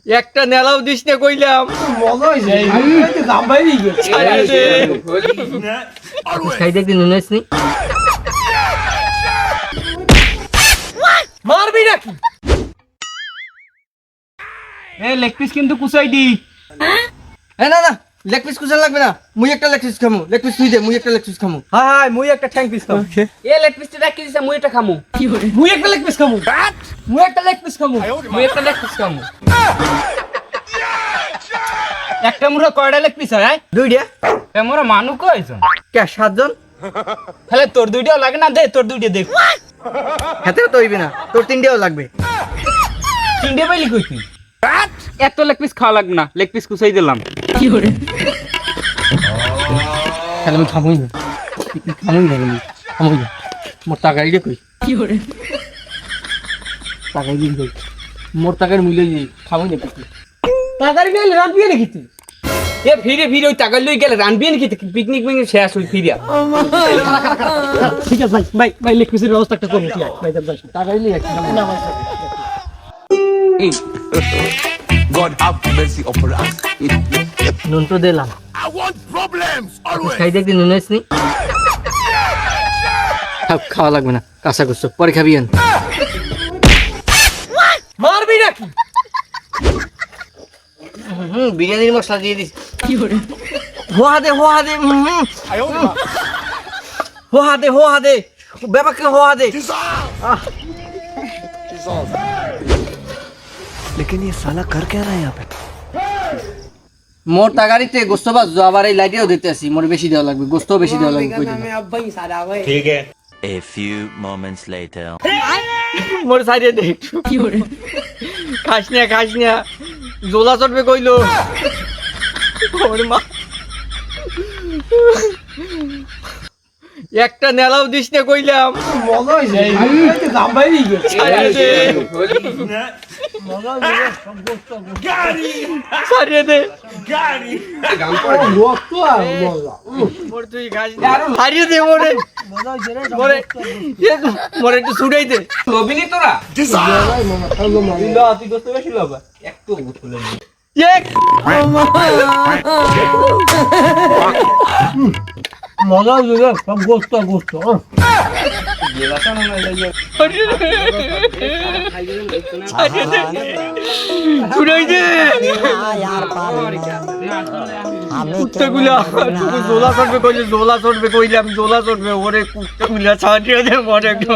একটা নেলাও দিস না কইলাম। মজা হইছে আমি তো দাম বাইরে গেছে খাই দেখতে নুন আসনি মারবি নাকি এ লেগ পিস কিন্তু কুচাই দি এ না না লেগ পিস কুচাল লাগবে না, মুই একটা লেগ পিস খামু। লেগ পিস তুই দে, মুই একটা লেগ পিস খামু। হাই হাই মুই একটা ঠ্যাং পিস খামু এ লেগ পিসটা রাখি দিছে মুই এটা খামু মুই একটা লেগ পিস খামু মুই একটা লেগ পিস খামু মুই একটা লেগ পিস খামু একটা মুড়া কয়টা লেগ পিস হয় দুইটা এ মোরা মানু কয়জন কে সাতজন? তাহলে তোর দুইটাও লাগে না দে তোর দুইটা দে হাতেও তো হইবে না, তোর তিনটেও লাগবে। তিনটে পাইলি কই তুই এত লেগ পিস খাওয়া লাগবে না লেগ পিস কুচাই দিলাম তাহলে আমি খামুই না, খামুই না, খামুই না। মোর টাকা দিয়ে কই টাকা দিয়ে কই মোর টাকার মূল্য দিয়ে খামুই না কিছু। তাড়াতাড়ি গেলে রাত বিয়ে নাকি তুই এ ফিরে ফিরে ওই টাকা লই গেলে রানবি নাকি পিকনিক মিকনিক শেষ হই ফিরিয়া ঠিক আছে ভাই ভাই ভাই লেগ পিসের ব্যবস্থা একটা করুন ভাই ভাই টাকা দিয়ে না ভাই God have mercy upon us. নুন তো দিলাম। I want problems always. খাই দেখতে নুন আসনি খাওয়া লাগবে না, কাঁচা করছো পরে খাবি। মারবি নাকি বিরিয়ানির মশলা দিয়ে দিস। হোয়া দে হোয়া দে হোয়া দে হোয়া দে ব্যাপারকে হোয়া দে। लेकिन ये साला कर क्या रहा है यहाँ पे মোর টাকারিতে গোস্ত বাজ আবার এই লাইটেও দিতে আসি, মোর বেশি দেওয়া লাগবে, গোস্তও বেশি দেওয়া লাগবে। কই দিলাম A few moments later. মোর সাইডে দে একটু। খাস না জোলা চটবে কইলো ওর মা। একটা নেলাও দিস না কইলাম। মজা হইছে আমি তো দাম বাইরে গেছে ছাড়িয়ে দে মজা হইছে সব গোস্ত ছাড়িয়ে দে গোস্ত আর মজা মোর তুই খাস না ছাড়িয়ে দে মোরে মজা হইছে রে মোরে মোরে একটু ছুড়াই দে। লবিনি তোরা তুই গোস্ত বেশি লাবা একটু তুলে নি মজা হইছে রে সব গোস্ত গোস্ত ছুড়াই দে কুত্তাগুলা জোলা চড়বে কইলে জোলা চড়বে কইলাম জোলা চড়বে ওরে কুত্তাগুলা ছাড়িয়ে দে মোরে একটু।